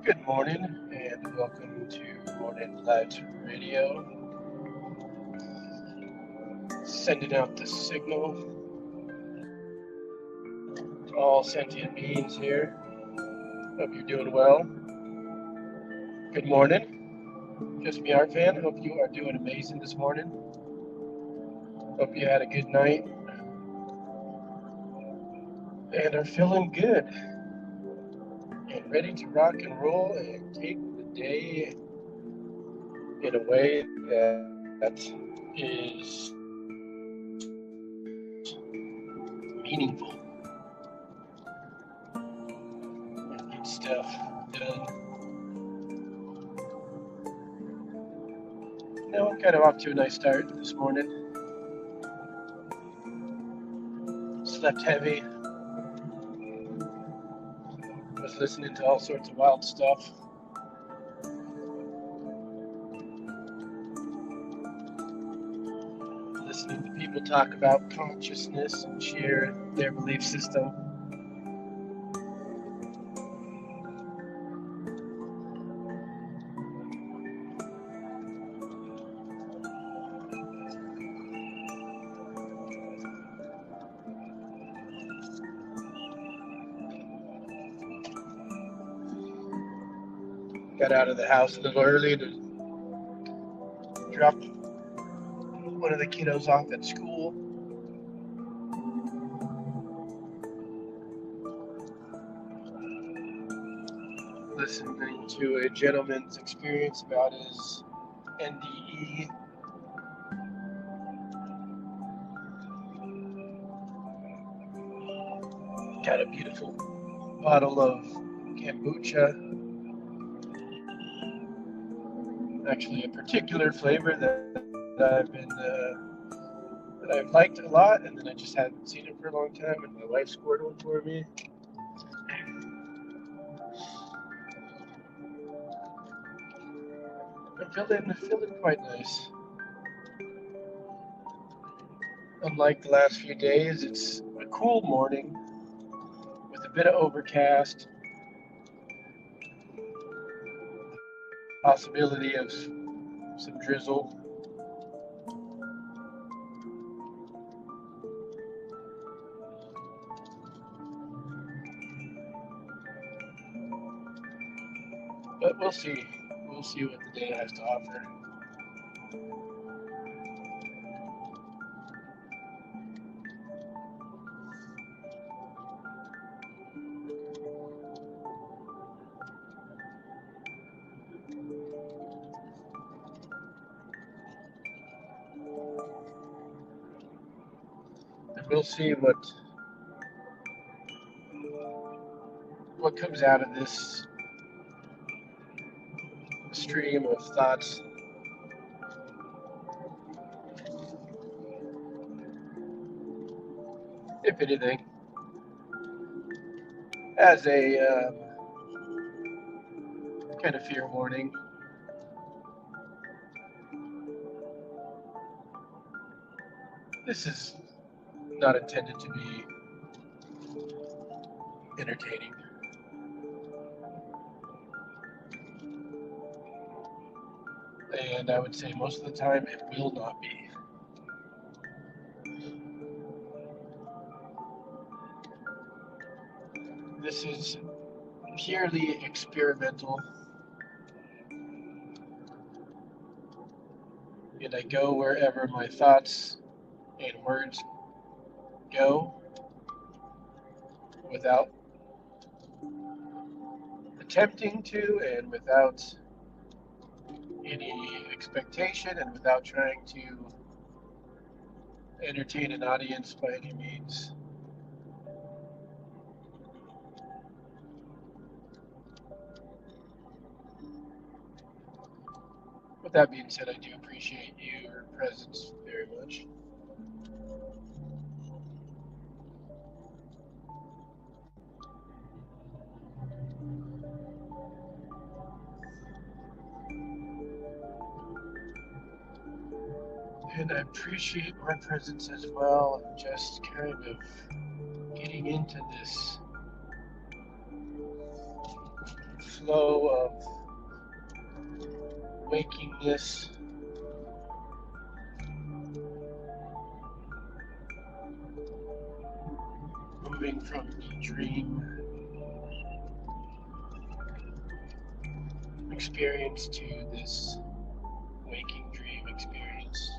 Good morning and welcome to Morning Light Radio. Sending out the signal to all sentient beings here. Hope you're doing well. Good morning. Just me, Art Fan. Hope you are doing amazing this morning. Hope you had a good night and are feeling good and ready to rock and roll and take the day in a way that is meaningful and get stuff done. I'm kind of off to a nice start this morning. Slept heavy. Was listening to all sorts of wild stuff. Listening to people talk about consciousness and share their belief system. Got out of the house a little early to drop one of the kiddos off at school. Listening to a gentleman's experience about his NDE. Got a beautiful bottle of kombucha. Actually, a particular flavor that I've liked a lot, and then I just hadn't seen it for a long time, and my wife scored one for me. I'm feeling quite nice. Unlike the last few days, it's a cool morning with a bit of overcast, possibility of some drizzle. But we'll see. We'll see what the day has to offer. And we'll see what comes out of this stream of thoughts. If anything, as a kind of fear warning. This is not intended to be entertaining. And I would say most of the time it will not be. This is purely experimental, and I go wherever my thoughts and words go without attempting to and without any expectation and without trying to entertain an audience by any means. With that being said, I do appreciate your presence very much. And I appreciate my presence as well. I'm just kind of getting into this flow of wakingness, moving from dream experience to this waking dream experience.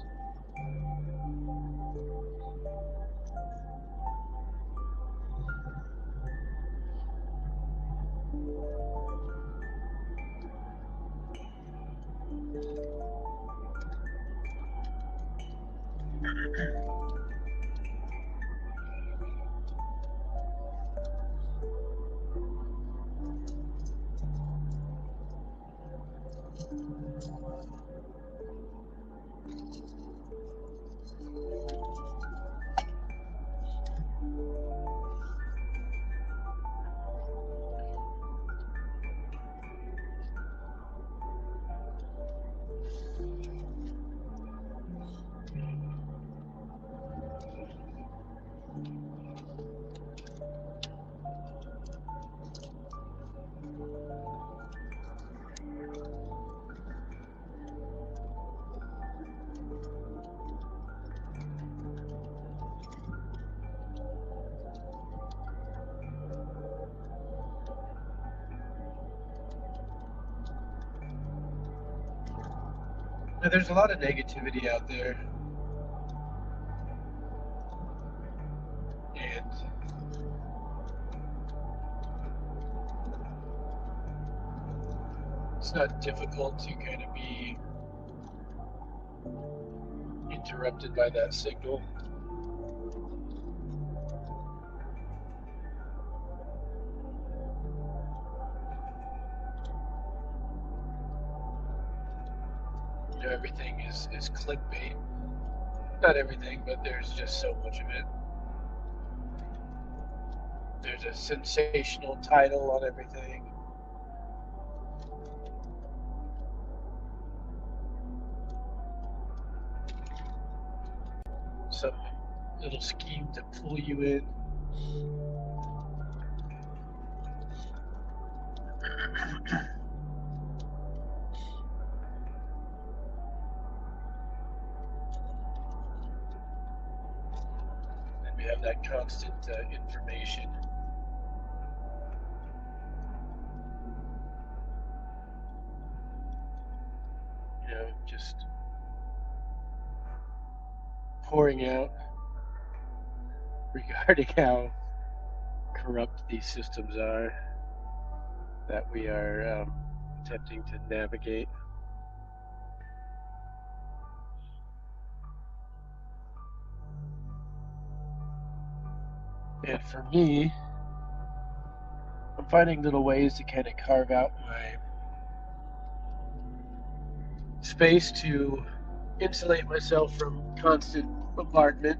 Now, there's a lot of negativity out there, and it's not difficult to kind of be interrupted by that signal. You know, everything is clickbait. Not everything, but there's just so much of it. There's a sensational title on everything. Some little scheme to pull you in. And we have that constant information. You know, just pouring out regarding how corrupt these systems are that we are attempting to navigate. And for me, I'm finding little ways to kind of carve out my space to insulate myself from constant bombardment.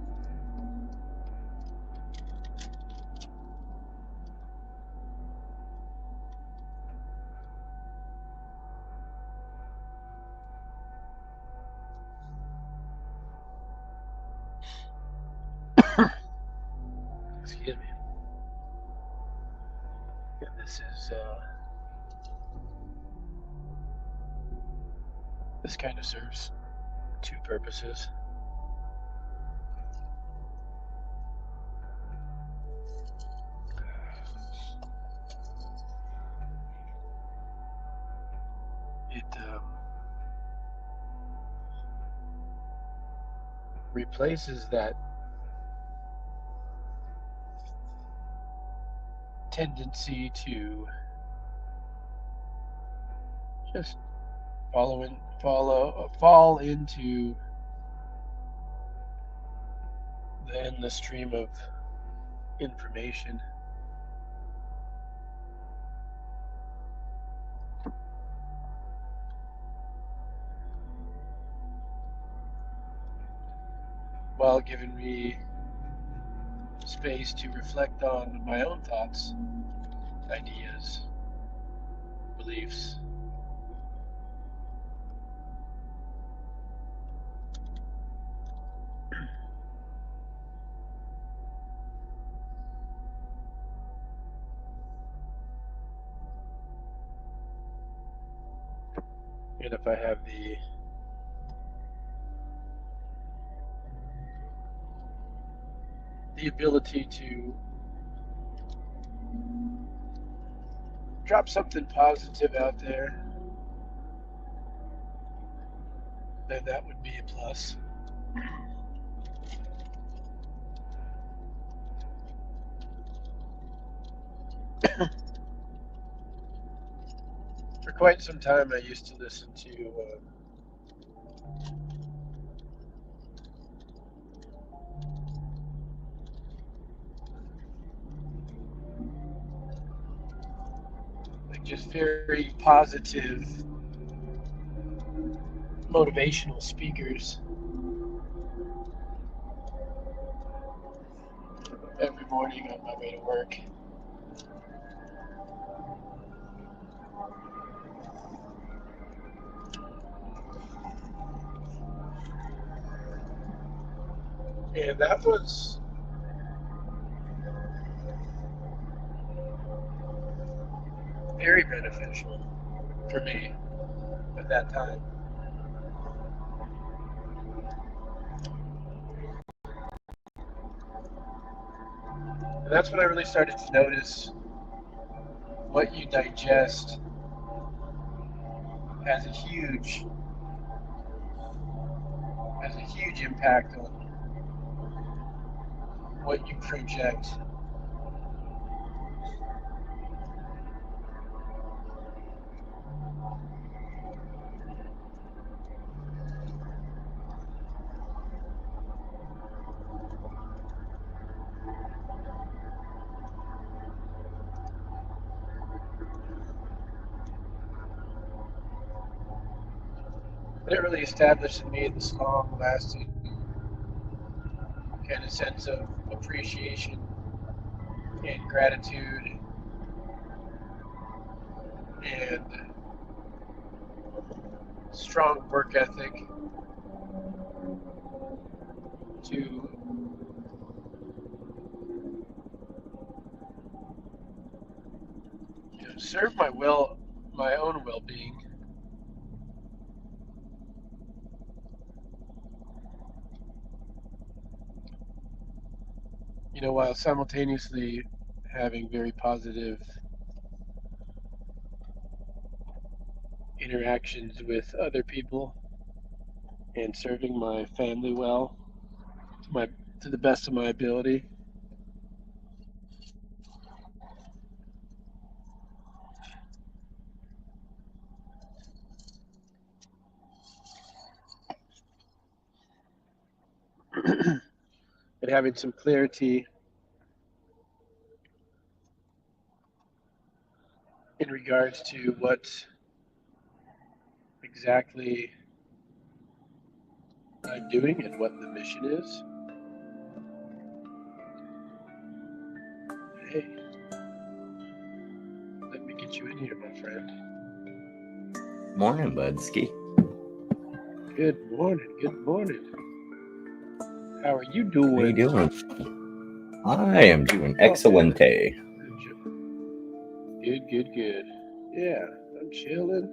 Excuse me. And this kind of serves two purposes. It replaces that tendency to just fall into the endless stream of information. While giving me space to reflect on my own thoughts, ideas, beliefs. And if I have the ability to drop something positive out there, then that would be a plus. For quite some time, I used to listen to like just very positive, motivational speakers every morning on my way to work. And that was very beneficial for me at that time. And that's when I really started to notice what you digest has a huge impact on what you project. And it really established in me this long lasting kind of sense of appreciation and gratitude and strong work ethic to serve my own well-being. While simultaneously having very positive interactions with other people and serving my family well to the best of my ability. And having some clarity in regards to what exactly I'm doing and what the mission is. Hey, let me get you in here, my friend. Morning, Budsky. Good morning. Good morning. How are you doing? How you doing? I am doing excelente. Good. Yeah, I'm chilling.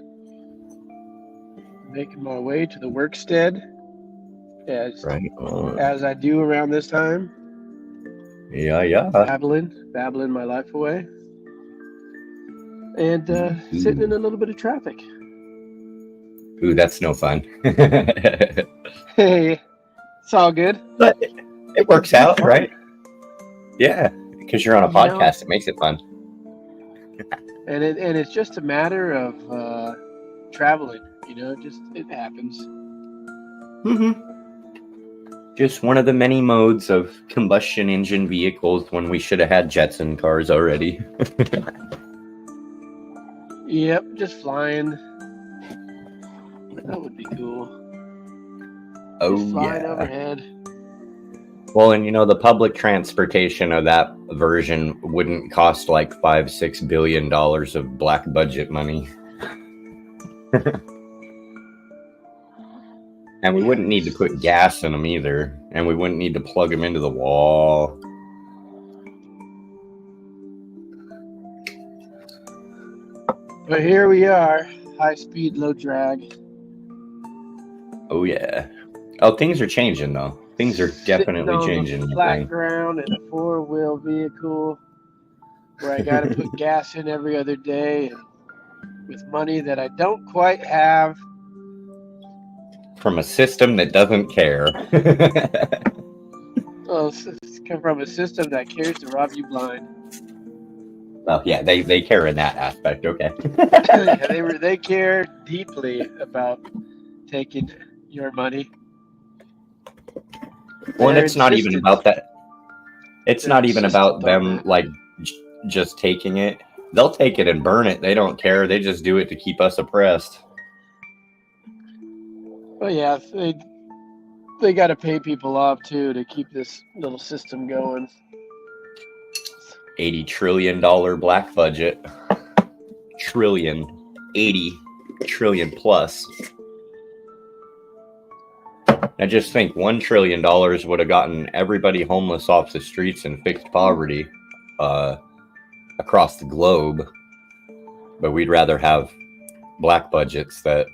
Making my way to the workstead as I do around this time. Yeah. Babbling my life away. And sitting in a little bit of traffic. Ooh, that's no fun. Hey, it's all good. But it works out, right? Yeah, because you're on a podcast, it makes it fun. And it's just a matter of traveling. It happens. Mm-hmm. Just one of the many modes of combustion engine vehicles when we should have had Jetson cars already. Yep, just flying. That would be cool. Oh, just flying overhead. Well, and the public transportation of that version wouldn't cost like $5-6 billion of black budget money. And we wouldn't need to put gas in them either. And we wouldn't need to plug them into the wall. But here we are, high speed, low drag. Oh yeah. Oh, things are changing though. Things are Sitting definitely on changing. the My flat friend. ground in a 4-wheel vehicle where I got to put gas in every other day and with money that I don't quite have. From a system that doesn't care. Well, it's come from a system that cares to rob you blind. Well, yeah, they care in that aspect. Okay. Yeah, they care deeply about taking your money. Well, and They're it's not even insistent. about that. It's They're not even about insistent on them that. like just taking it. They'll take it and burn it. They don't care. They just do it to keep us oppressed. Well, yeah, they got to pay people off too to keep this little system going. $80 trillion black budget. Trillion. 80 trillion plus. Now just think, $1 trillion would have gotten everybody homeless off the streets and fixed poverty across the globe. But we'd rather have black budgets that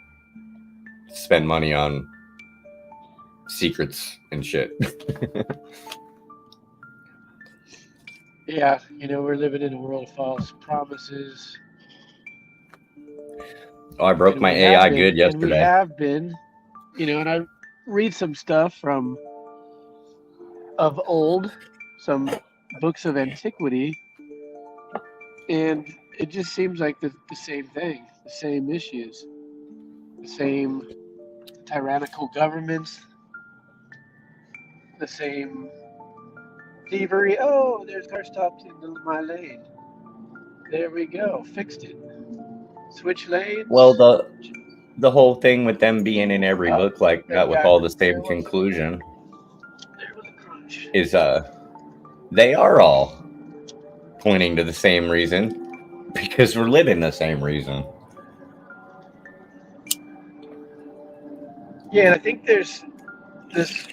spend money on secrets and shit. Yeah, we're living in a world of false promises. Oh, I broke my AI good And we yesterday. have been, and I read some stuff of old, some books of antiquity, and it just seems like the same thing, the same issues, the same tyrannical governments, the same thievery. Oh, there's car stopped in my lane. There we go, fixed it. Switch Well, lanes. the whole thing with them being in every Oh, book like that with all the same there conclusion was a crunch. is they are all pointing to the same reason because we're living the same reason. Yeah, and I think there's this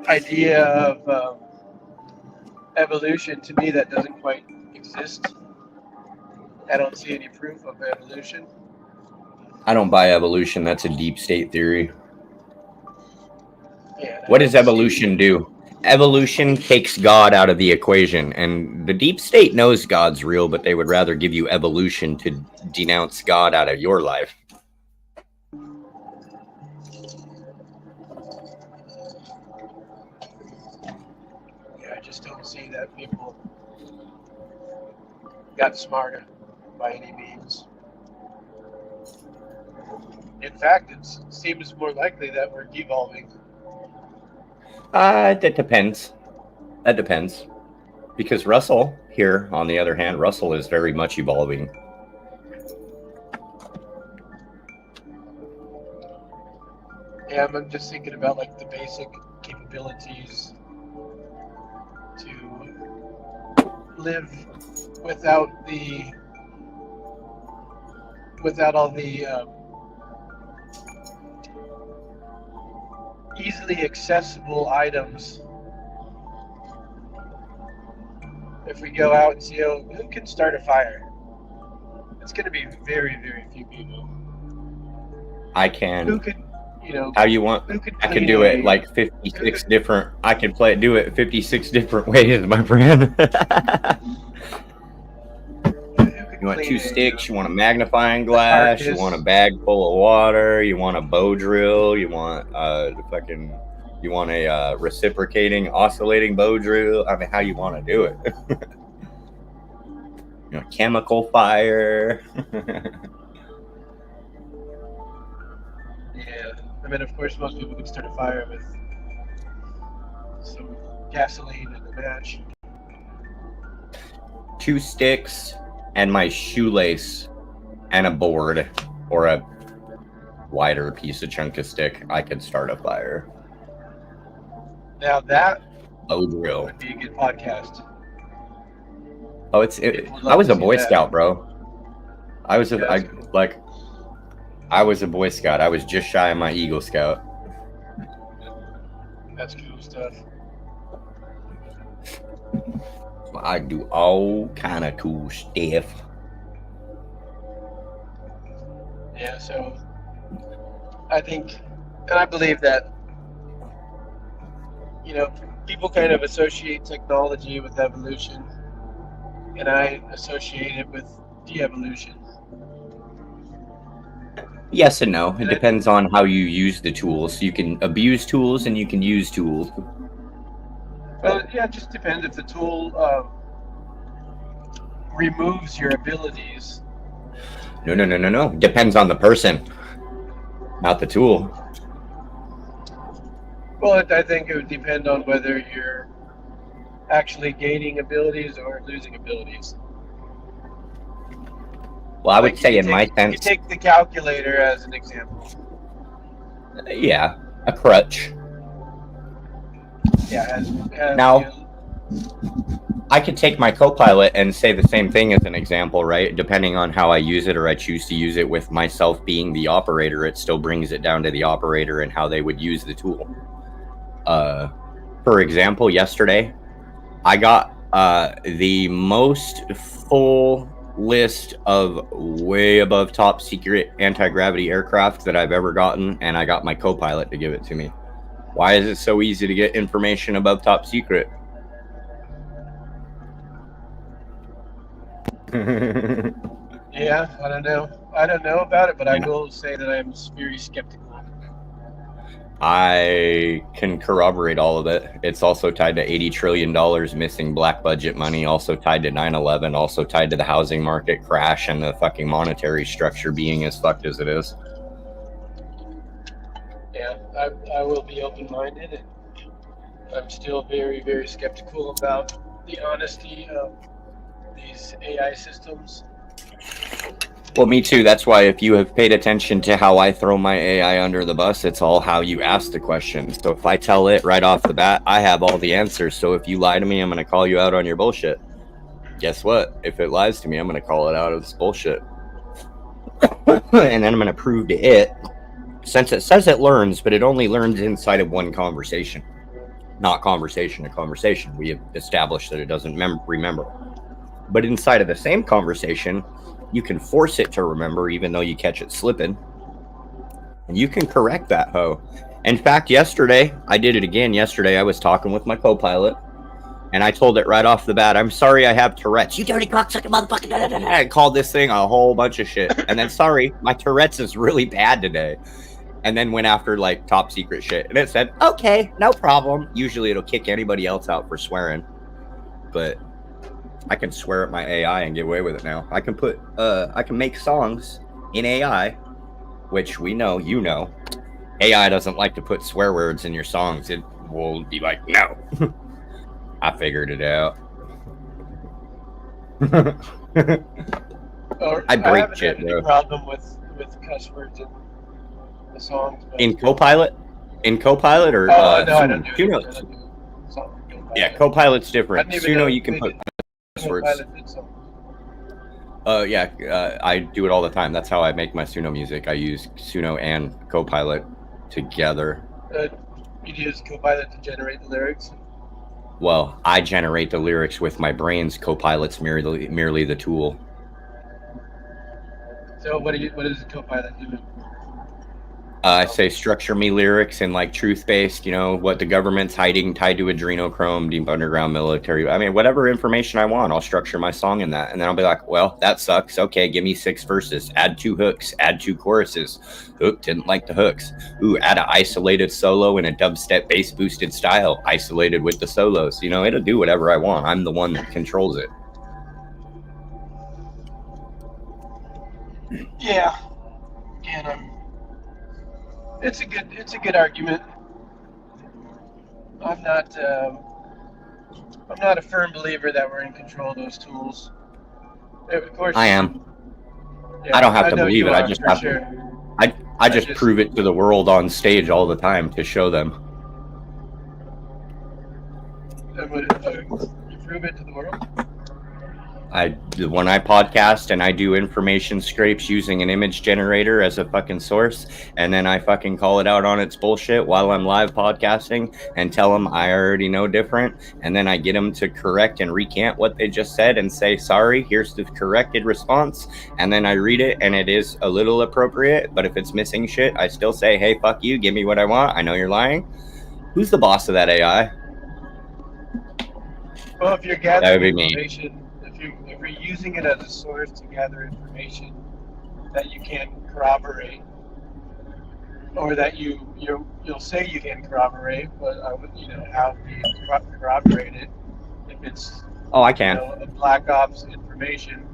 idea of evolution to me that doesn't quite exist. I don't see any proof of evolution. I don't buy evolution. That's a deep state theory. Yeah, What does evolution do? Evolution takes God out of the equation, and the deep state knows God's real, but they would rather give you evolution to denounce God out of your life. Yeah, I just don't see that people got smarter by any means. In fact, it seems more likely that we're devolving. That depends. That depends. Because Russell, here, on the other hand, Russell is very much evolving. Yeah, I'm just thinking about like the basic capabilities to live without all the easily accessible items. If we go out and see, who can start a fire? It's going to be very, very few people. I can. Who could, How you want? I could do it like 56 different. I could do it 56 different ways, my friend. You want 2 sticks? You want a magnifying glass? You want a bag full of water? You want a bow drill? You want You want a reciprocating, oscillating bow drill? I mean, how you want to do it? Chemical fire. Yeah, I mean, of course, most people can start a fire with some gasoline and a match. 2 sticks and my shoelace and a board or a wider piece of chunk of stick, I could start a fire. Now that bow drill would be a good podcast. Oh, I was a Boy Scout, bro. I was a Boy Scout. I was just shy of my Eagle Scout. That's cool stuff. I do all kind of cool stuff. Yeah, so I think, and I believe that, people kind of associate technology with evolution, and I associate it with de-evolution. Yes and no. It depends on how you use the tools. You can abuse tools and you can use tools. Well, yeah, it just depends if the tool removes your abilities. No. Depends on the person, not the tool. Well, I think it would depend on whether you're actually gaining abilities or losing abilities. Well, I would say in my sense, you take the calculator as an example. Yeah, a crutch. Yeah. Now, I could take my Copilot and say the same thing as an example, right? Depending on how I use it or I choose to use it with myself being the operator, it still brings it down to the operator and how they would use the tool. For example, yesterday, I got the most full list of way above top secret anti-gravity aircraft that I've ever gotten, and I got my Copilot to give it to me. Why is it so easy to get information above top secret? Yeah, I don't know. I don't know about it, but I will say that I'm very skeptical. I can corroborate all of it. It's also tied to $80 trillion missing black budget money, also tied to 9/11, also tied to the housing market crash and the fucking monetary structure being as fucked as it is. Yeah, I will be open-minded, and I'm still very, very skeptical about the honesty of these AI systems. Well, me too. That's why if you have paid attention to how I throw my AI under the bus, it's all how you ask the question. So if I tell it right off the bat, I have all the answers. So if you lie to me, I'm going to call you out on your bullshit. Guess what? If it lies to me, I'm going to call it out as bullshit. And then I'm going to prove to it, since it says it learns, but it only learns inside of one conversation. Not conversation to conversation. We have established that it doesn't remember. But inside of the same conversation, you can force it to remember even though you catch it slipping. And you can correct that hoe. In fact, yesterday, I did it again. Yesterday, I was talking with my Copilot, and I told it right off the bat, I'm sorry I have Tourette's. You dirty cocksucker motherfucker. Da, da, da, da. I called this thing a whole bunch of shit. And then, sorry, my Tourette's is really bad today. And then went after, like, top secret shit. And it said, okay, no problem. Usually it'll kick anybody else out for swearing. But I can swear at my AI and get away with it now. I can make songs in AI, which we know, AI doesn't like to put swear words in your songs. It will be like, no. I figured it out. I break shit, bro. No problem with cuss words in the songs. In Copilot? Or no, I don't do it. Yeah, Copilot's different. Suno, you can put words. I do it all the time. That's how I make my Suno music. I use Suno and Copilot together. You use Copilot to generate the lyrics? Well, I generate the lyrics with my brains. Copilot's merely the tool. So what is Copilot doing? I say structure me lyrics in like truth-based, what the government's hiding tied to adrenochrome, deep underground military. I mean, whatever information I want, I'll structure my song in that. And then I'll be like, well, that sucks. Okay, give me 6 verses, add 2 hooks, add 2 choruses. Hook, didn't like the hooks. Ooh, add an isolated solo in a dubstep bass boosted style, isolated with the solos. It'll do whatever I want. I'm the one that controls it. Yeah. And it's a good argument. I'm not a firm believer that we're in control of those tools. Of course, I am. Yeah, I don't have to believe it. I just have sure. to. I just prove it to the world on stage all the time to show them. You prove it to the world? When I podcast and I do information scrapes using an image generator as a fucking source, and then I fucking call it out on its bullshit while I'm live podcasting and tell them I already know different, and then I get them to correct and recant what they just said and say, sorry, here's the corrected response, and then I read it and it is a little appropriate, but if it's missing shit, I still say, hey, fuck you, give me what I want, I know you're lying. Who's the boss of that AI? Well, if you're gathering information, if you're using it as a source to gather information that you can't corroborate, or that you'll say you can corroborate, but how do you corroborate it if it's I can. A black ops information?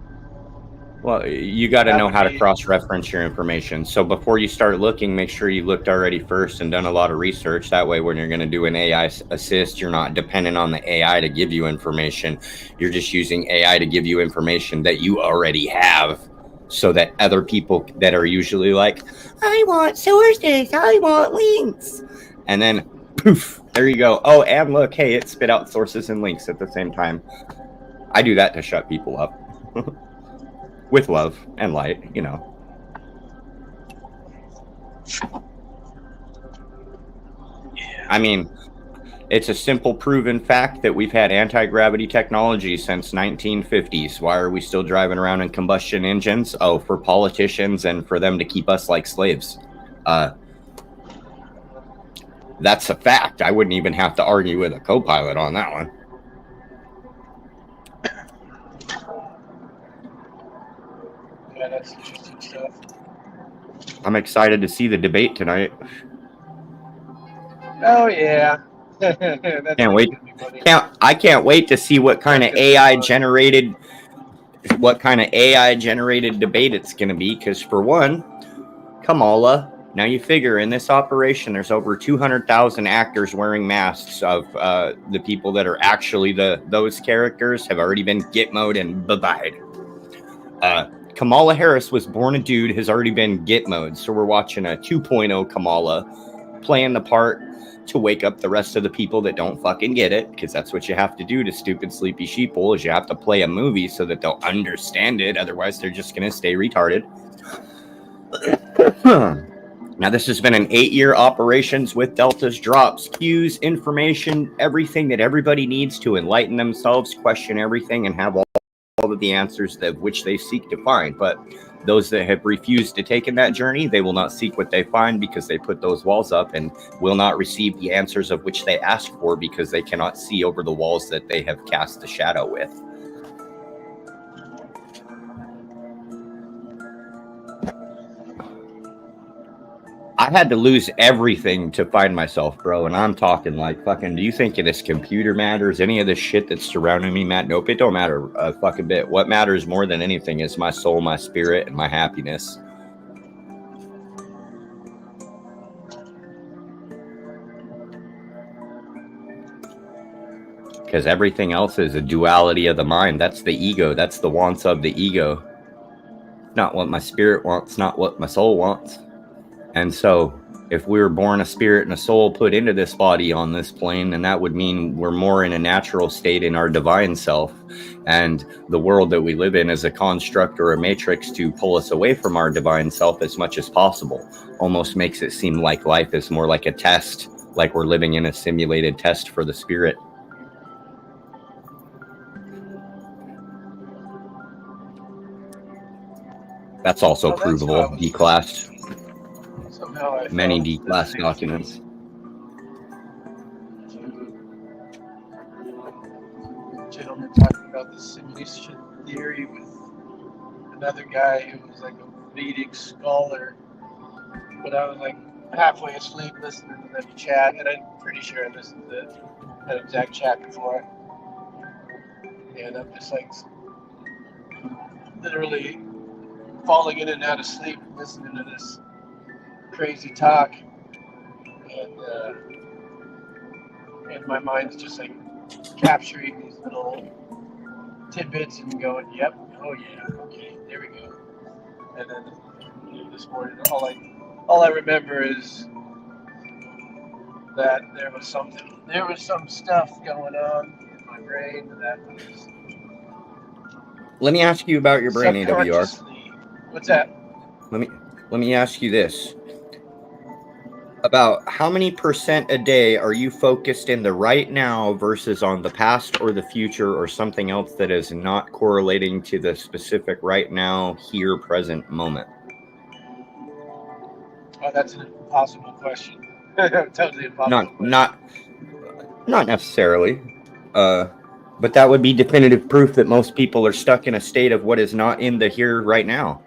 Well, you got to know how to cross-reference your information. So before you start looking, make sure you looked already first and done a lot of research. That way, when you're going to do an AI assist, you're not dependent on the AI to give you information. You're just using AI to give you information that you already have, so that other people that are usually like, I want sources, I want links. And then, poof, there you go. Oh, and look, hey, it spit out sources and links at the same time. I do that to shut people up. With love and light, I mean, it's a simple proven fact that we've had anti-gravity technology since 1950s. Why are we still driving around in combustion engines? Oh, for politicians and for them to keep us like slaves. That's a fact. I wouldn't even have to argue with a co-pilot on that one. Yeah, that's interesting stuff. I'm excited to see the debate tonight. Oh yeah. Can't wait. I can't wait to see what kind of AI generated debate it's going to be. Because for one, Kamala. Now you figure in this operation, there's over 200,000 actors wearing masks of the people that are actually those characters have already been Gitmo'd and bye-bye'd. Kamala Harris was born a dude, has already been Gitmo'd. So we're watching a 2.0 Kamala playing the part to wake up the rest of the people that don't fucking get it, because that's what you have to do to stupid sleepy sheeple, is you have to play a movie so that they'll understand it. Otherwise, they're just going to stay retarded. Now, this has been an 8-year operations with Delta's drops, cues, information, everything that everybody needs to enlighten themselves, question everything, and have all of the answers that which they seek to find. But those that have refused to take in that journey, they will not seek what they find, because they put those walls up, and will not receive the answers of which they ask for, because they cannot see over the walls that they have cast the shadow with. I had to lose everything to find myself, bro. And I'm talking like fucking, do you think this computer matters? Any of this shit that's surrounding me, Matt? Nope, it don't matter a fucking bit. What matters more than anything is my soul, my spirit, and my happiness. Because everything else is a duality of the mind. That's the ego. That's the wants of the ego. Not what my spirit wants, not what my soul wants. And so if we were born a spirit and a soul put into this body on this plane, then that would mean we're more in a natural state in our divine self. And the world that we live in is a construct or a matrix to pull us away from our divine self as much as possible. Almost makes it seem like life is more like a test, like we're living in a simulated test for the spirit. That's also provable, declassed. Many D-class documents. Gentleman talking about the simulation theory with another guy who was like a Vedic scholar, but I was like halfway asleep listening to them chat, and I'm pretty sure I listened to that exact chat before, and I'm just like literally falling in and out of sleep listening to this crazy talk, and my mind's just like capturing these little tidbits and going, yep, oh yeah, okay, there we go. And then this morning, all I remember is that there was some stuff going on in my brain that was Let me ask you about your brain, AWR. subconsciously. What's that? Let me ask you this. About how many % a day are you focused in the right now versus on the past or the future or something else that is not correlating to the specific right now, here, present moment? Oh, that's an impossible question. Totally impossible question. Not necessarily. But that would be definitive proof that most people are stuck in a state of what is not in the here right now.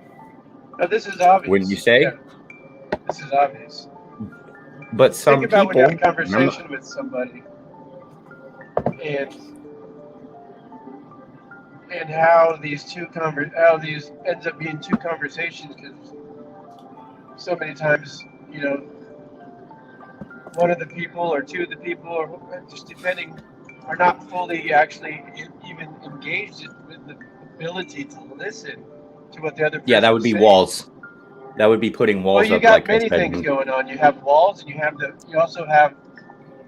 No, this is obvious. Wouldn't you say? Yeah, this is obvious. But some Think about people, when you have a conversation with somebody, and how these ends up being two conversations, because so many times, one of the people or two of the people, or just depending, are not fully actually even engaged with the ability to listen to what the other person is saying. yeah, that would be walls. That would be putting walls Well, you up. got Like many things going on. You have walls, and you also have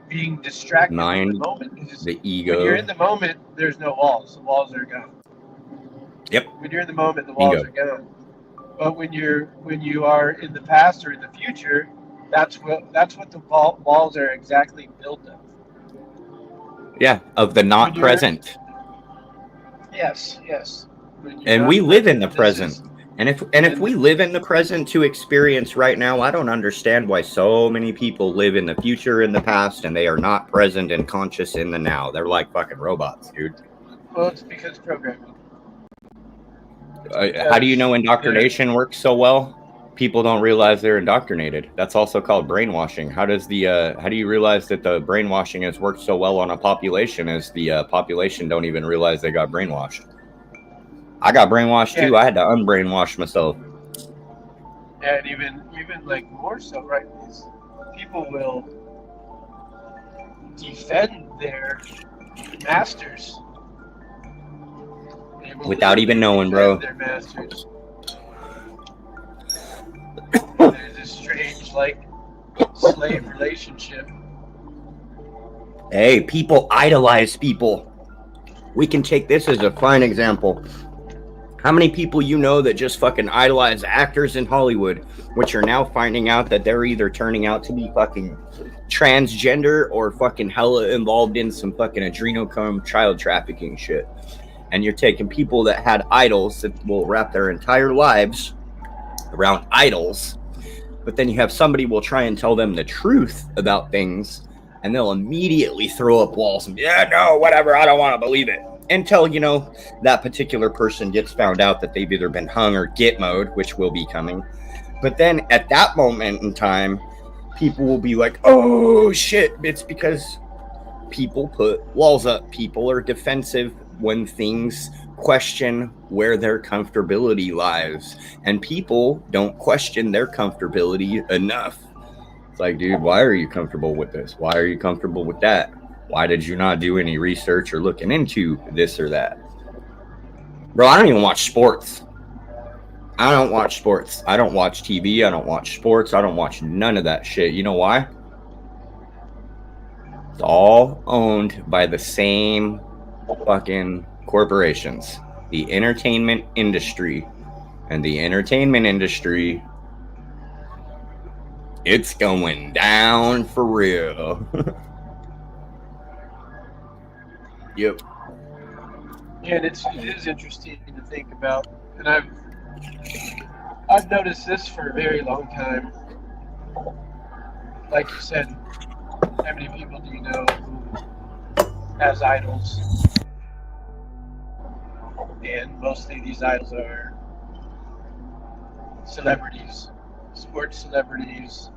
being distracted mind, in the moment. the ego. When you're in the moment, there's no walls. The walls are gone. Yep. When you're in the moment, the walls are gone. But when you are in the past or in the future, that's what the walls are exactly built of. Yeah, of the not present. Yes. And we live in the present. And if we live in the present to experience right now, I don't understand why so many people live in the future, in the past, and they are not present and conscious in the now. They're like fucking robots, dude. Well, it's because programming. How do you know indoctrination works so well? People don't realize they're indoctrinated. That's also called brainwashing. How do you realize that the brainwashing has worked so well on a population as the population don't even realize they got brainwashed? I got brainwashed too. I had to unbrainwash myself. Yeah, and even like more so, right? These people will defend their masters without even knowing, bro. Their masters. There's this strange, like, slave relationship. Hey, people idolize people. We can take this as a fine example. How many people you know that just fucking idolize actors in Hollywood, which are now finding out that they're either turning out to be fucking transgender or fucking hella involved in some fucking adrenochrome child trafficking shit? And you're taking people that had idols that will wrap their entire lives around idols, but then you have somebody will try and tell them the truth about things, and they'll immediately throw up walls and be, yeah, no, whatever, I don't want to believe it. Until, that particular person gets found out that they've either been hung or gitmoed, which will be coming. But then at that moment in time, people will be like, oh, shit. It's because people put walls up. People are defensive when things question where their comfortability lies. And people don't question their comfortability enough. It's like, dude, why are you comfortable with this? Why are you comfortable with that? Why did you not do any research or looking into this or that? Bro, I don't even watch sports. I don't watch sports. I don't watch TV. I don't watch sports. I don't watch none of that shit. You know why? It's all owned by the same fucking corporations. The entertainment industry. And the entertainment industry, it's going down for real. Yep. Yeah, and it is interesting to think about, and I've noticed this for a very long time. Like you said, how many people do you know who has idols? And mostly these idols are celebrities, sports celebrities.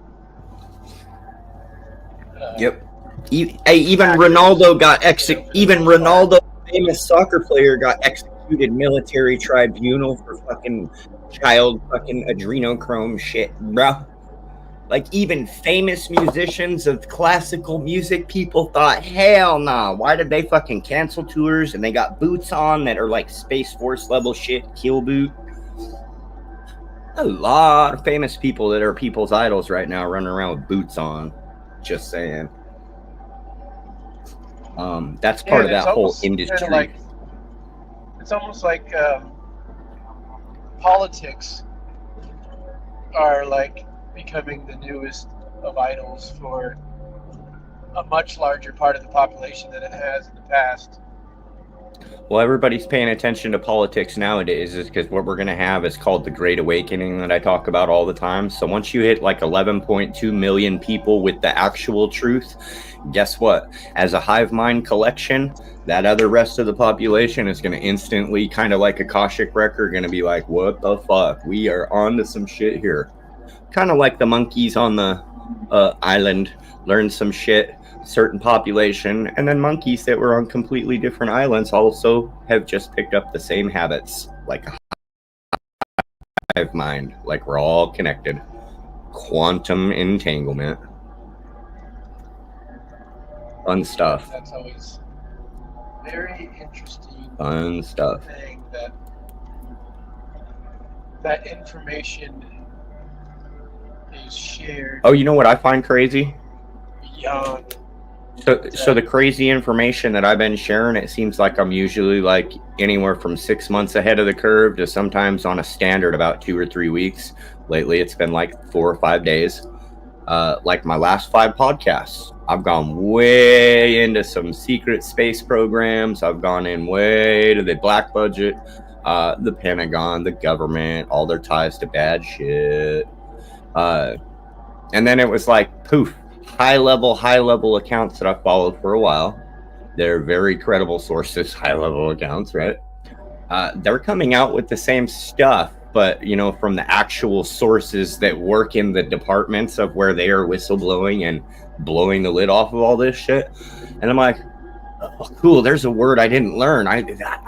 Yep. Even Ronaldo got Even Ronaldo, famous soccer player, got executed military tribunal for fucking child fucking adrenochrome shit, bro. Like, even famous musicians of classical music, people thought, hell nah. Why did they fucking cancel tours? And they got boots on that are like Space Force level shit, kill boot. A lot of famous people that are people's idols right now running around with boots on. Just saying. That's part of that whole industry. it's almost like politics are like becoming the newest of idols for a much larger part of the population than it has in the past. Well, everybody's paying attention to politics nowadays is because what we're going to have is called the Great Awakening that I talk about all the time. So once you hit like 11.2 million people with the actual truth, guess what? As a hive mind collection, that other rest of the population is going to instantly, kind of like a Akashic record, going to be like, what the fuck? We are on to some shit here. Kind of like the monkeys on the island learned some shit, certain population, and then monkeys that were on completely different islands also have just picked up the same habits, like a hive mind, like we're all connected. Quantum entanglement. Fun stuff. That's always very interesting. Fun stuff. Thing that information is shared. Oh, you know what I find crazy? Beyond. So the crazy information that I've been sharing, it seems like I'm usually like anywhere from 6 months ahead of the curve to sometimes on a standard about 2 or 3 weeks. Lately, it's been like 4 or 5 days. Like my last 5 podcasts, I've gone way into some secret space programs. I've gone in way to the black budget, the Pentagon, the government, all their ties to bad shit. And then it was like, poof. High level accounts that I followed for a while. They're very credible sources, high level accounts, right? They're coming out with the same stuff, but you know, from the actual sources that work in the departments of where they are whistleblowing and blowing the lid off of all this shit. And I'm like, oh, cool, there's a word I didn't learn. I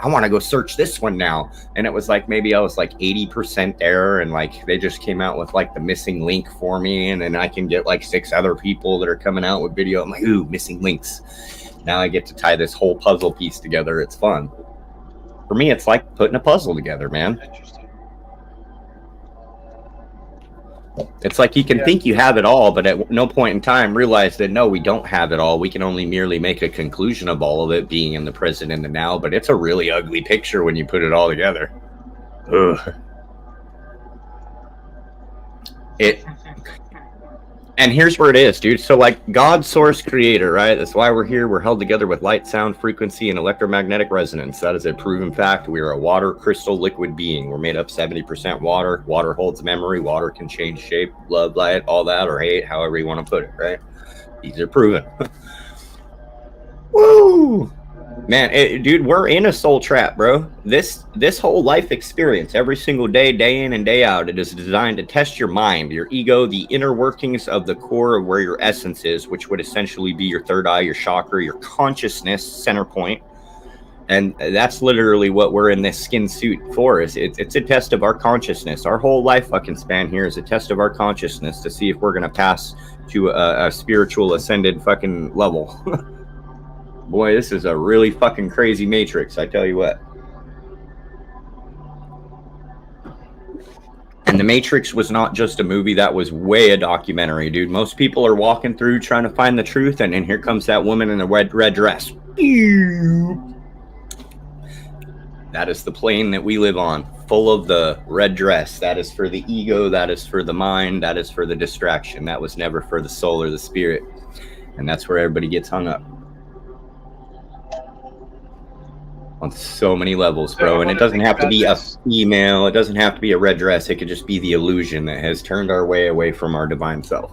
want to go search this one now. And it was like, maybe I was like 80% there, and like they just came out with like the missing link for me, and then I can get like 6 other people that are coming out with video. I'm like, ooh, missing links. Now I get to tie this whole puzzle piece together. It's fun. For me, it's like putting a puzzle together, man. Interesting. It's like you can think you have it all, but at no point in time realize that no, we don't have it all. We can only merely make a conclusion of all of it being in the present and the now, but it's a really ugly picture when you put it all together. Ugh. And here's where it is, dude. So like God, source, creator, right? That's why we're here. We're held together with light, sound, frequency, and electromagnetic resonance. That is a proven fact. We are a water crystal liquid being. We're made up 70% water. Water holds memory. Water can change shape, love, light, all that, or hate, however you want to put it, right? These are proven. Woo! Man, dude, we're in a soul trap, bro. This whole life experience, every single day, day in and day out, it is designed to test your mind, your ego, the inner workings of the core of where your essence is, which would essentially be your third eye, your chakra, your consciousness center point. And that's literally what we're in this skin suit for. It's a test of our consciousness. Our whole life fucking span here is a test of our consciousness to see if we're going to pass to a spiritual ascended fucking level. Boy, this is a really fucking crazy matrix, I tell you what. And The Matrix was not just a movie, that was way a documentary, dude. Most people are walking through trying to find the truth, and then here comes that woman in the red dress. That is the plane that we live on, full of the red dress. That is for the ego, that is for the mind, that is for the distraction. That was never for the soul or the spirit. And that's where everybody gets hung up. On so many levels, bro. And it doesn't have to be a female. It doesn't have to be a red dress. It could just be the illusion that has turned our way away from our divine self.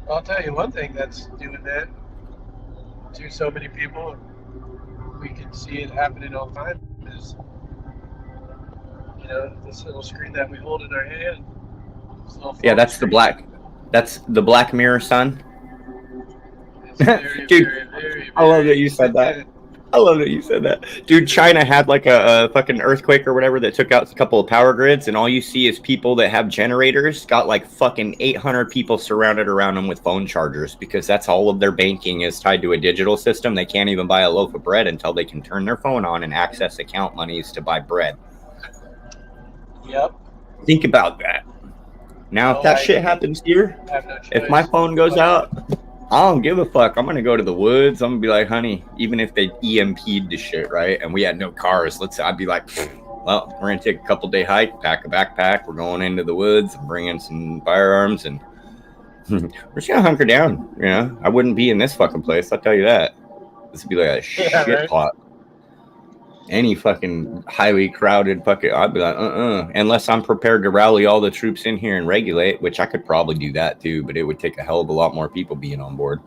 I'll tell you one thing that's doing that to so many people, we can see it happening all the time, is, you know, this little screen that we hold in our hand. Yeah, that's the Black Mirror, son. Very, dude, very, very, I love that you said that. I love that you said that. Dude, China had like a fucking earthquake or whatever that took out a couple of power grids, and all you see is people that have generators got like fucking 800 people surrounded around them with phone chargers, because that's all of their banking is tied to a digital system. They can't even buy a loaf of bread until they can turn their phone on and access account monies to buy bread. Yep. Think about that. Now, if that shit happens here, if my phone goes out, I don't give a fuck. I'm gonna go to the woods. I'm gonna be like, honey, even if they EMP'd the shit, right? And we had no cars, I'd be like, well, we're gonna take a couple day hike, pack a backpack, we're going into the woods, I'm bringing some firearms, and we're just gonna hunker down. You know, I wouldn't be in this fucking place, I'll tell you that. This would be like a shit pot. Any fucking highly crowded fucking, I'd be like, unless I'm prepared to rally all the troops in here and regulate, which I could probably do that too, but it would take a hell of a lot more people being on board.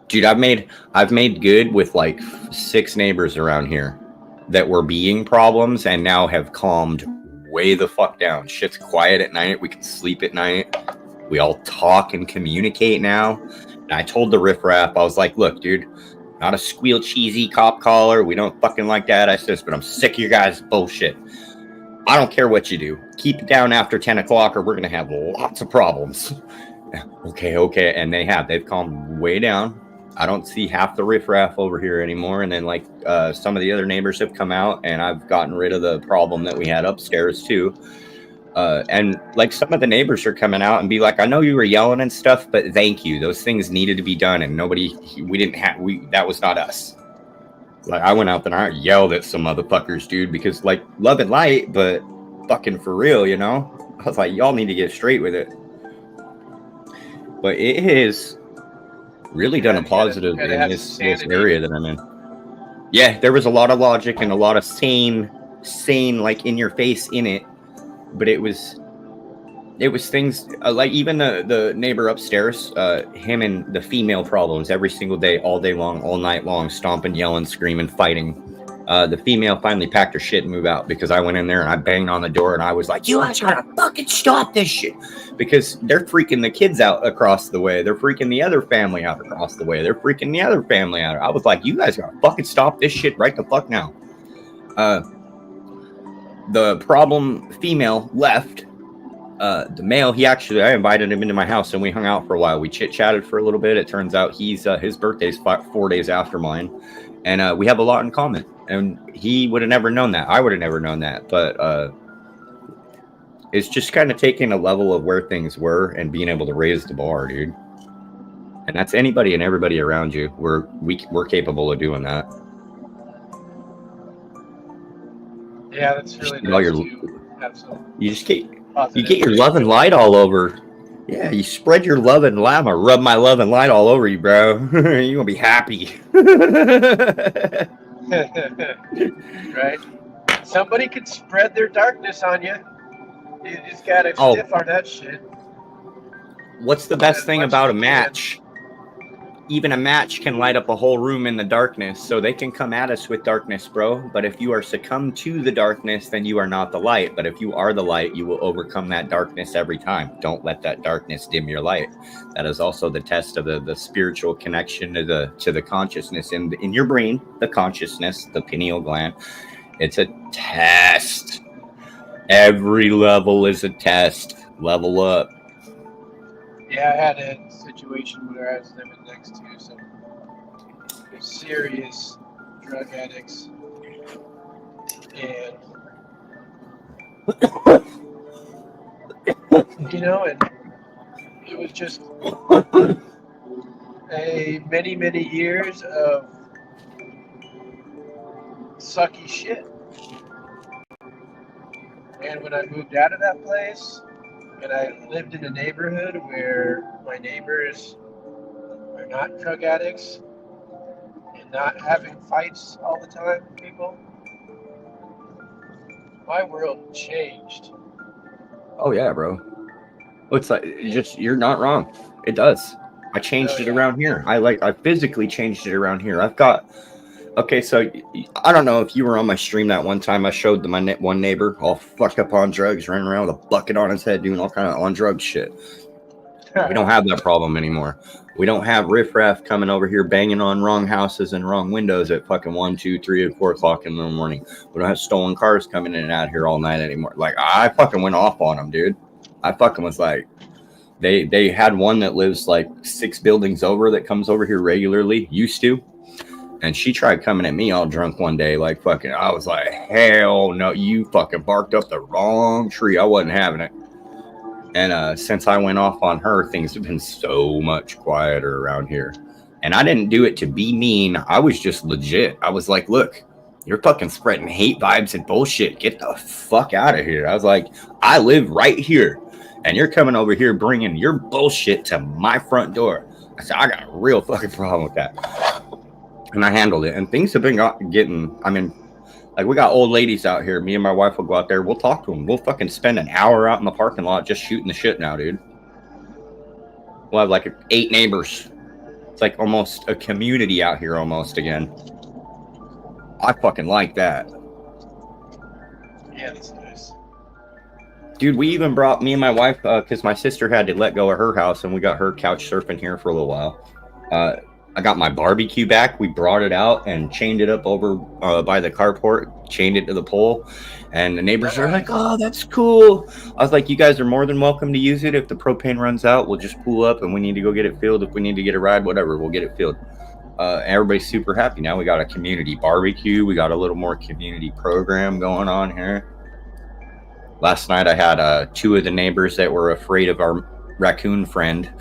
Dude, I've made good with like 6 neighbors around here that were being problems and now have calmed way the fuck down. Shit's quiet at night. We can sleep at night. We all talk and communicate now. And I told the riffraff, I was like, look, dude, not a squeal cheesy cop collar. We don't fucking like that. I says, but I'm sick of your guys' bullshit. I don't care what you do. Keep it down after 10 o'clock or we're going to have lots of problems. Okay. And they've calmed way down. I don't see half the riffraff over here anymore. And then like some of the other neighbors have come out and I've gotten rid of the problem that we had upstairs too. And like some of the neighbors are coming out and be like, I know you were yelling and stuff, but thank you. Those things needed to be done. And that was not us. Like I went out there and I yelled at some motherfuckers, dude, because like love and light, but fucking for real, you know? I was like, y'all need to get straight with it. But it has really done a positive in this area that I'm in. Yeah, there was a lot of logic and a lot of sane, like in your face in it. But it was things like even the neighbor upstairs, him and the female problems every single day, all day long, all night long, stomping, yelling, screaming, fighting. The female finally packed her shit and moved out because I went in there and I banged on the door and I was like, you guys gotta fucking stop this shit. Because they're freaking the kids out across the way. They're freaking the other family out across the way. They're freaking the other family out. I was like, you guys gotta fucking stop this shit right the fuck now. The problem female left. The male, I invited him into my house and we hung out for a while. We chit-chatted for a little bit. It turns out his birthday's 4 days after mine. And we have a lot in common. And he would have never known that. I would have never known that. But it's just kind of taking a level of where things were and being able to raise the bar, dude. And that's anybody and everybody around you. We're capable of doing that. Yeah, that's really nice to have some. You get your love and light all over. Yeah, you spread your love and light. I'm gonna rub my love and light all over you, bro. You're gonna be happy. Right? Somebody could spread their darkness on you. You just gotta stiff on that shit. What's the best thing about a match? Even a match can light up a whole room in the darkness, so they can come at us with darkness, bro. But if you are succumbed to the darkness, then you are not the light. But if you are the light, you will overcome that darkness every time. Don't let that darkness dim your light. That is also the test of the spiritual connection to the consciousness in your brain, the consciousness, the pineal gland. It's a test. Every level is a test. Level up. Yeah, I had a situation where I was living next to some serious drug addicts, and and it was just many years of sucky shit. And when I moved out of that place, and I lived in a neighborhood where my neighbors are not drug addicts and not having fights all the time with people, my world changed. Oh yeah, bro. It's like you're not wrong. It does. I changed it around here. I physically changed it around here. Okay, so I don't know if you were on my stream that one time. I showed my one neighbor all fucked up on drugs, running around with a bucket on his head, doing all kind of on drug shit. We don't have that problem anymore. We don't have riffraff coming over here banging on wrong houses and wrong windows at fucking 1, 2, 3, or 4 o'clock in the morning. We don't have stolen cars coming in and out here all night anymore. Like, I fucking went off on them, dude. I fucking was like, they had one that lives like 6 buildings over that comes over here regularly, used to. And she tried coming at me all drunk one day, like fucking, I was like, hell no, you fucking barked up the wrong tree. I wasn't having it. And since I went off on her, things have been so much quieter around here. And I didn't do it to be mean. I was just legit. I was like, look, you're fucking spreading hate vibes and bullshit. Get the fuck out of here. I was like, I live right here. And you're coming over here bringing your bullshit to my front door. I said, I got a real fucking problem with that. And I handled it. And things have been getting, I mean, like, we got old ladies out here. Me and my wife will go out there. We'll talk to them. We'll fucking spend an hour out in the parking lot just shooting the shit now, dude. We'll have like 8 neighbors. It's like almost a community out here almost again. I fucking like that. Yeah, that's nice. Dude, we even brought me and my wife, because my sister had to let go of her house, and we got her couch surfing here for a little while. I got my barbecue back. We brought it out and chained it up over by the carport, chained it to the pole. And the neighbors are like, oh, that's cool. I was like, you guys are more than welcome to use it. If the propane runs out, we'll just pull up and we need to go get it filled. If we need to get a ride, whatever, we'll get it filled. Everybody's super happy. Now we got a community barbecue. We got a little more community program going on here. Last night I had 2 of the neighbors that were afraid of our raccoon friend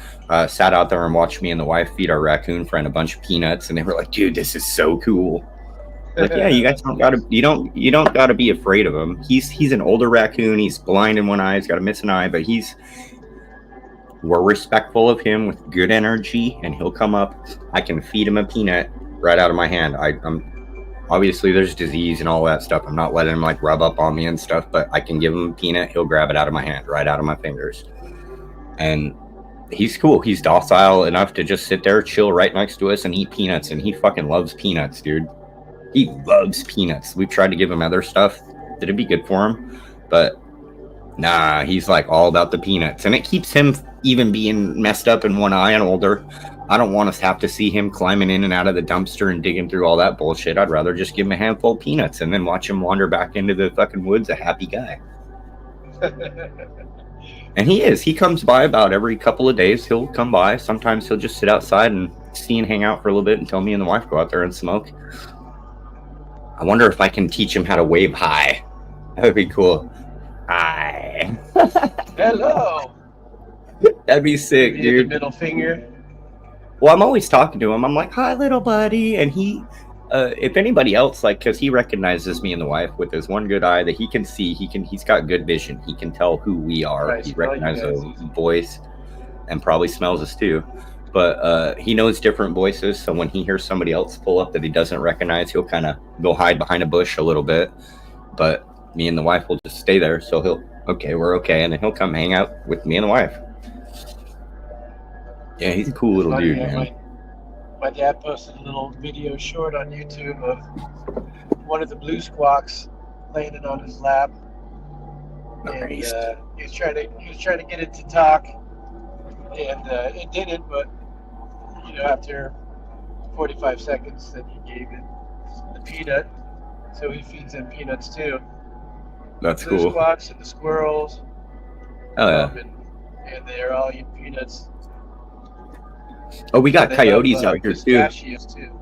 sat out there and watched me and the wife feed our raccoon friend a bunch of peanuts, and they were like, dude, this is so cool. Like, yeah, you guys don't gotta be afraid of him. He's an older raccoon. He's blind in one eye. He's got a missing eye, but we're respectful of him with good energy, and he'll come up. I can feed him a peanut right out of my hand. I'm obviously there's disease and all that stuff. I'm not letting him like rub up on me and stuff, but I can give him a peanut. He'll grab it out of my hand, right out of my fingers. And he's cool. He's docile enough to just sit there, chill right next to us and eat peanuts. And he fucking loves peanuts, dude. He loves peanuts. We've tried to give him other stuff that'd be good for him, but nah, he's like all about the peanuts. And it keeps him even being messed up in one eye and older. I don't want us to have to see him climbing in and out of the dumpster and digging through all that bullshit. I'd rather just give him a handful of peanuts and then watch him wander back into the fucking woods a happy guy. And he is. He comes by about every couple of days. He'll come by. Sometimes he'll just sit outside and see and hang out for a little bit until me and the wife go out there and smoke. I wonder if I can teach him how to wave hi. That would be cool. Hi. Hello. That'd be sick, dude. Middle finger. Well, I'm always talking to him. I'm like, hi, little buddy. And he, if anybody else, like, because he recognizes me and the wife with his one good eye that he can see, he's got good vision. He can tell who we are. Right, he recognizes a voice and probably smells us too. But he knows different voices. So when he hears somebody else pull up that he doesn't recognize, he'll kind of go hide behind a bush a little bit. But me and the wife will just stay there. So we're okay. And then he'll come hang out with me and the wife. Yeah, he's a cool little dude, man. My dad posted a little video short on YouTube of one of the blue squawks landing on his lap, and he was trying to get it to talk, and it didn't. But after 45 seconds, then he gave it the peanut, so he feeds them peanuts too. That's blue cool. Squawks and the squirrels. Oh yeah. And they're all eating peanuts. Oh, we got coyotes out here too. too.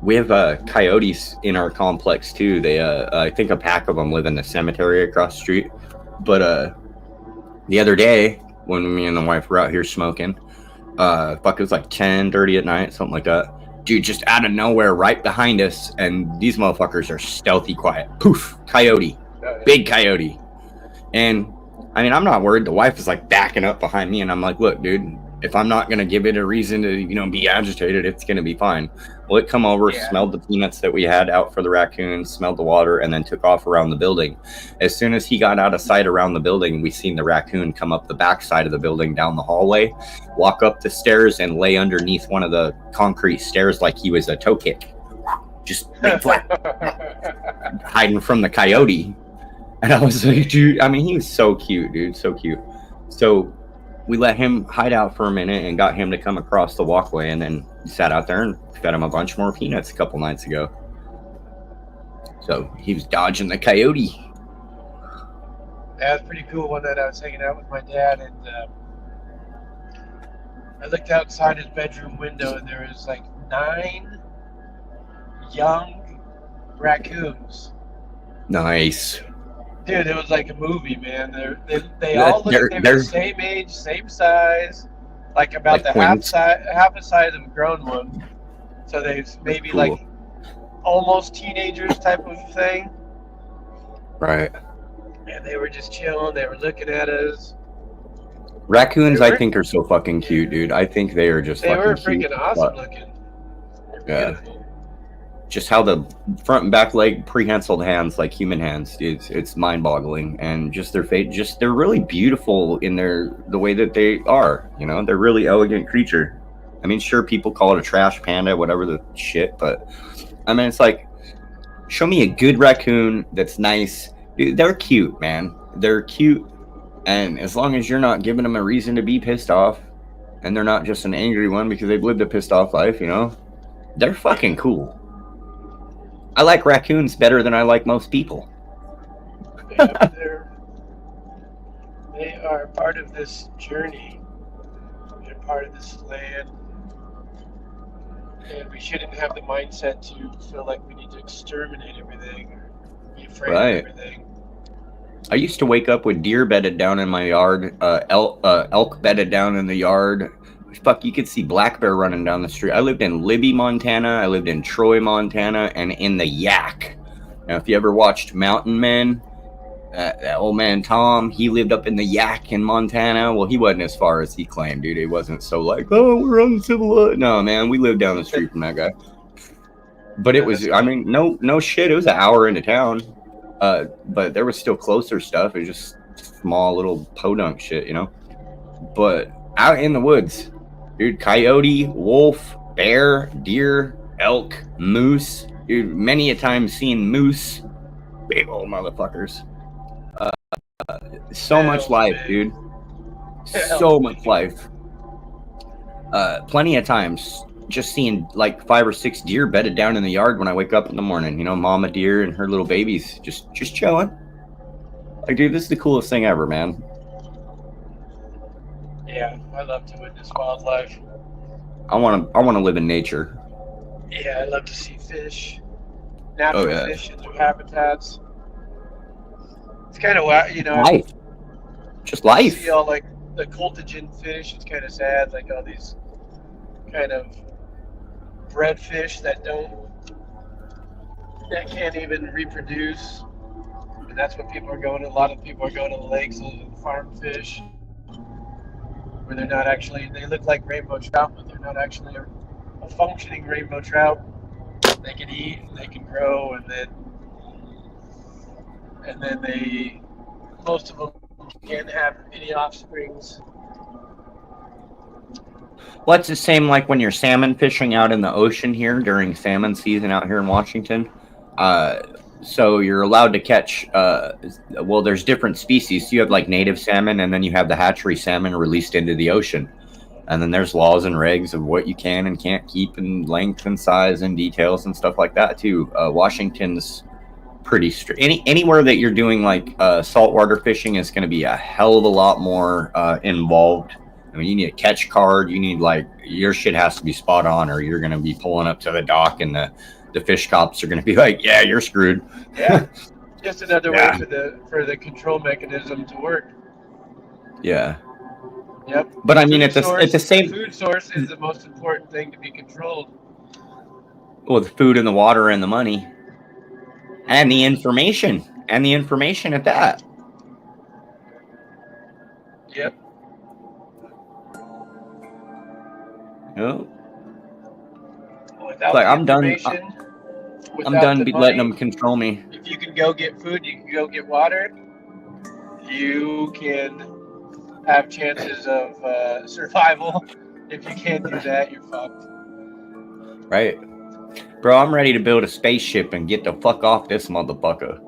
We have coyotes in our complex too. They, I think a pack of them live in the cemetery across the street. But the other day when me and the wife were out here smoking, it was like 10:30 at night, something like that. Dude, just out of nowhere, right behind us, and these motherfuckers are stealthy quiet. Poof, coyote, big coyote. And I mean, I'm not worried. The wife is like backing up behind me, and I'm like, look, dude. If I'm not going to give it a reason to, be agitated, it's going to be fine. Well, it come over, smelled the peanuts that we had out for the raccoons, smelled the water, and then took off around the building. As soon as he got out of sight around the building, we seen the raccoon come up the back side of the building down the hallway, walk up the stairs, and lay underneath one of the concrete stairs like he was a toe kick. Just lay flat, hiding from the coyote. And I was like, dude, I mean, he was so cute, dude, so cute. So we let him hide out for a minute and got him to come across the walkway, and then sat out there and fed him a bunch more peanuts a couple nights ago. So he was dodging the coyote. That was pretty cool. One night I was hanging out with my dad, and I looked outside his bedroom window, and there was like 9 young raccoons. Nice. Dude, it was like a movie, man. They all look. They were the They're same age, same size, like about like the twins. half the size of a grown one. So they That's maybe cool. like almost teenagers type of thing. Right. And they were just chilling. They were looking at us. Raccoons, They I were think, are so fucking cute, dude. I think they are just they were fucking cute. freaking awesome But, looking. They're yeah. beautiful. Just how the front and back leg prehensiled hands like human hands, it's mind-boggling. And just their face, just they're really beautiful in the way that they are. You know, they're really elegant creature. I mean, sure, people call it a trash panda, whatever the shit, but I mean, it's like, show me a good raccoon that's nice. Dude, they're cute, man. They're cute, and as long as you're not giving them a reason to be pissed off, and they're not just an angry one because they've lived a pissed off life, you know, they're fucking cool. I like raccoons better than I like most people. They are part of this journey. They're part of this land. And we shouldn't have the mindset to feel like we need to exterminate everything or be afraid of everything. I used to wake up with deer bedded down in my yard, elk bedded down in the yard. Fuck, you could see black bear running down the street. I lived in Libby, Montana. I lived in Troy, Montana, and in the Yak. Now, if you ever watched Mountain Men, that old man Tom, he lived up in the Yak in Montana. Well, he wasn't as far as he claimed, dude. He wasn't so like, oh, we're uncivilized. No, man, we lived down the street from that guy. But it was, I mean, no shit. It was an hour into town. But there was still closer stuff. It was just small little podunk shit, you know. But out in the woods, dude, coyote, wolf, bear, deer, elk, moose. Dude, many a time seen moose. Big old motherfuckers. So much life, dude. So much life. Plenty of times just seeing like 5 or 6 deer bedded down in the yard when I wake up in the morning. You know, mama deer and her little babies just chilling. Like, dude, this is the coolest thing ever, man. Yeah, I love to witness wildlife. I want to live in nature. Yeah, I love to see fish, natural fish in their habitats. It's kind of wild, you know. Life. Just life. You see all like the cultigen fish. It's kind of sad, like all these kind of bred fish that can't even reproduce. And that's what people are going to. A lot of people are going to the lakes and farm fish, where they're not actually. They look like rainbow trout, but they're not actually a functioning rainbow trout. They can eat, and they can grow, and then they, most of them can't have any offsprings. Well, it's the same like when you're salmon fishing out in the ocean here during salmon season out here in Washington. So you're allowed to catch, well, there's different species. You have like native salmon, and then you have the hatchery salmon released into the ocean. And then there's laws and regs of what you can and can't keep, and length and size and details and stuff like that too. Washington's pretty strict. Anywhere that you're doing like saltwater fishing is going to be a hell of a lot more involved. I mean, you need a catch card. You need like, your shit has to be spot on, or you're going to be pulling up to the dock, and the fish cops are going to be like, yeah, you're screwed. Yeah, just another way for the control mechanism to work. Yeah. Yep. But I mean, it's the same. The food source is the most important thing to be controlled. Well, the food and the water and the money. And the information. And the information at that. Yep. Oh. Without like, I'm done. I'm done letting them control me. If you can go get food, you can go get water. You can have chances of survival. If you can't do that, you're fucked. Right. Bro, I'm ready to build a spaceship and get the fuck off this motherfucker.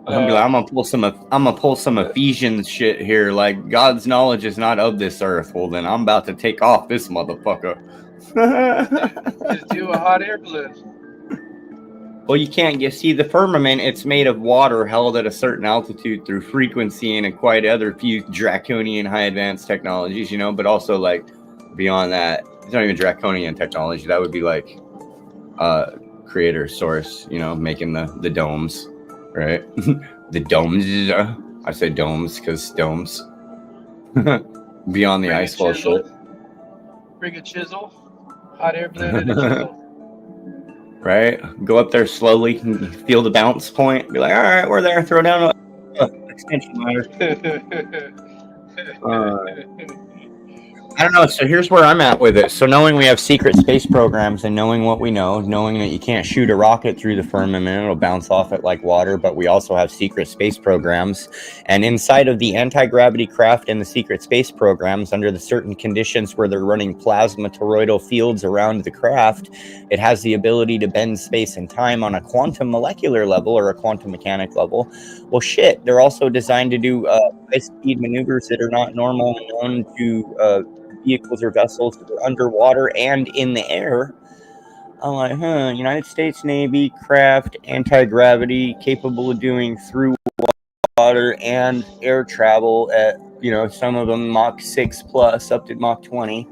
I'm gonna pull some Ephesians shit here. Like, God's knowledge is not of this earth. Well, then I'm about to take off this motherfucker. Just do a hot air balloon. Well, you can't. You see, the firmament, it's made of water held at a certain altitude through frequency and quite other few draconian high advanced technologies, you know, but also like beyond that, it's not even draconian technology. That would be like creator source, making the domes, right? The domes. I say domes because domes. Beyond the ice wall shit. Bring a chisel. Hot air balloon and a chisel. Right? Go up there slowly, feel the bounce point. Be like, all right, we're there. Throw down extension ladder. I don't know. So here's where I'm at with it. So knowing we have secret space programs and knowing what we know, knowing that you can't shoot a rocket through the firmament, it'll bounce off it like water, but we also have secret space programs. And inside of the anti-gravity craft and the secret space programs, under the certain conditions where they're running plasma toroidal fields around the craft, it has the ability to bend space and time on a quantum molecular level or a quantum mechanic level. Well, shit, they're also designed to do high-speed maneuvers that are not normal and known to vehicles or vessels that are underwater and in the air. I'm like, United States Navy craft, anti-gravity, capable of doing through water and air travel at, some of them Mach 6 plus up to Mach 20.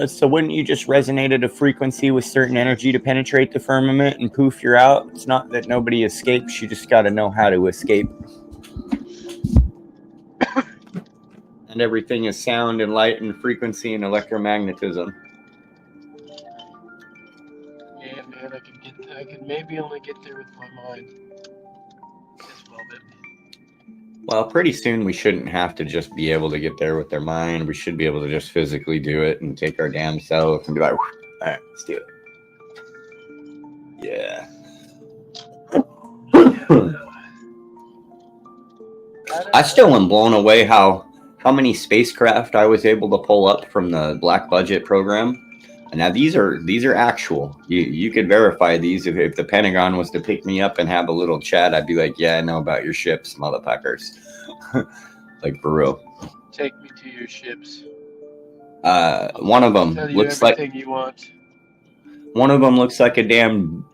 So wouldn't you just resonate at a frequency with certain energy to penetrate the firmament and poof, you're out? It's not that nobody escapes, you just got to know how to escape. And everything is sound and light and frequency and electromagnetism. Yeah, man, I could maybe only get there with my mind. Just a little bit. Well, pretty soon we shouldn't have to just be able to get there with our mind. We should be able to just physically do it and take our damn self and be like, all right, let's do it. Yeah. I still am blown away how many spacecraft I was able to pull up from the black budget program. And now these are actual. You could verify these. If the Pentagon was to pick me up and have a little chat, I'd be like, yeah, I know about your ships, motherfuckers. Like, for real. Take me to your ships. One of them looks like you want. One of them looks like a damn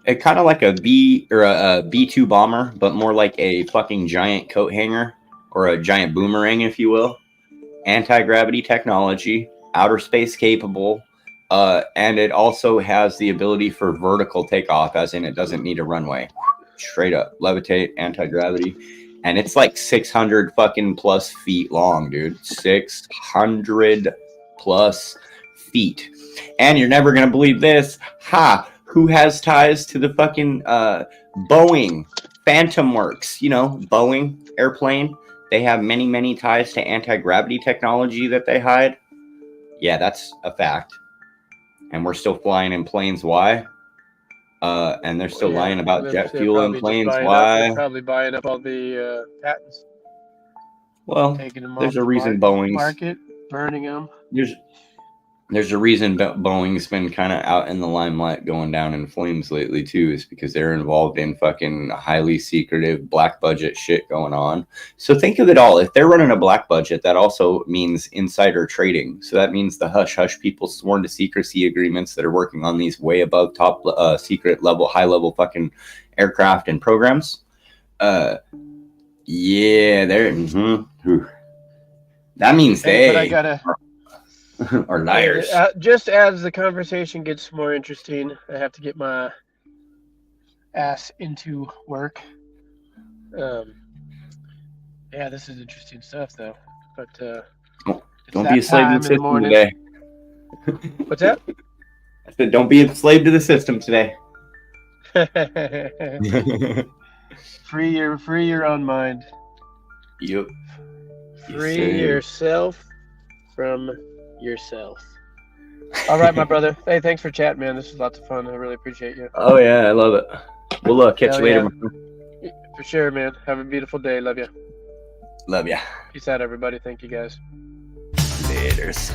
it kind of like a B or a B-2 bomber, but more like a fucking giant coat hanger or a giant boomerang, if you will. Anti-gravity technology, outer space capable, and it also has the ability for vertical takeoff, as in it doesn't need a runway. Straight up levitate, anti-gravity, and it's like 600 fucking plus feet long, dude. 600 plus feet. And you're never gonna believe this. Who has ties to the fucking Boeing Phantom Works? Boeing airplane. They have many, many ties to anti-gravity technology that they hide. Yeah, that's a fact. And we're still flying in planes. Why? And they're still lying about jet fuel in planes. Why? They're probably buying up all the patents. Well, there's a reason Boeing's market, burning them. There's a reason Boeing's been kind of out in the limelight going down in flames lately too, is because they're involved in fucking highly secretive black budget shit going on. So think of it all. If they're running a black budget, that also means insider trading. So that means the hush-hush people sworn to secrecy agreements that are working on these way above top secret level, high level fucking aircraft and programs. Yeah, they're... That means they... Or liars. Just as the conversation gets more interesting, I have to get my ass into work. Yeah, this is interesting stuff, though. But don't be a slave to the system today. What's that? I said, don't be a slave to the system today. Free your own mind. Yep. Free yourself from yourself. All right, my brother. Hey, thanks for chatting, man. This was lots of fun. I really appreciate you. Oh yeah, I love it. We'll catch you later. Yeah. For sure, man. Have a beautiful day. Love you. Love ya. Peace out, everybody. Thank you, guys. Laters.